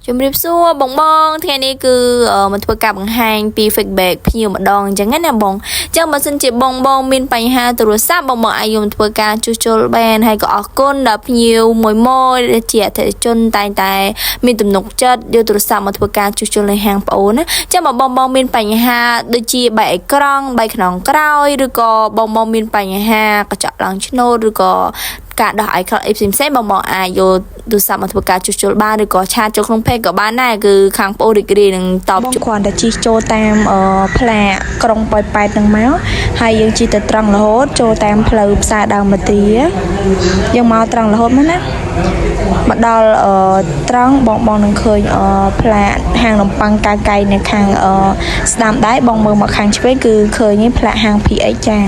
ជំរាបសួរបងថ្ងៃនេះគឺមកធ្វើការបង្ហាញពី feedback ភ្ញៀវម្ដងអញ្ចឹងណាបងអញ្ចឹងបើសិនជាបងមានបញ្ហាទូរស័ព្ទបងអាចយកធ្វើការជួសជុលបានហើយក៏អរគុណដល់ភ្ញៀវមួយដែលជាអតិថិជនតែងតែមានទំនុកចិត្តយកទូរស័ព្ទមកធ្វើការជួសជុលនៅហាងប្អូនណាអញ្ចឹងបើបងមានបញ្ហាដូចជាបែកអេក្រង់បែកខ្នងក្រោយឬក៏បងមានបញ្ហាកញ្ចក់ឡើងឆ្នូតឬក៏ការដោះ icon ផ្សេងៗបងអាចយកទូរស័ព្ទមកធ្វើការជួសជុលបានឬក៏ឆាតចូលក្នុង page ក៏បានដែរគឺខាងប្អូនរីករាយនឹងតបជូនគ្រាន់តែជិះចូលតាមផ្លាកក្រុងប៉ោយប៉ែតនឹងមកហើយយើងជិះទៅត្រង់រហូតចូលតាមផ្លូវផ្សារដើមមាទ្យាយើងមកត្រង់រហូតមកណាមកដល់ត្រង់បងនឹងឃើញផ្លាកហាងនំប៉័ងកៅកៃនៅខាងស្ដាំដៃបងមើលមកខាងឆ្វេងគឺឃើញផ្លាកហាង PX ចា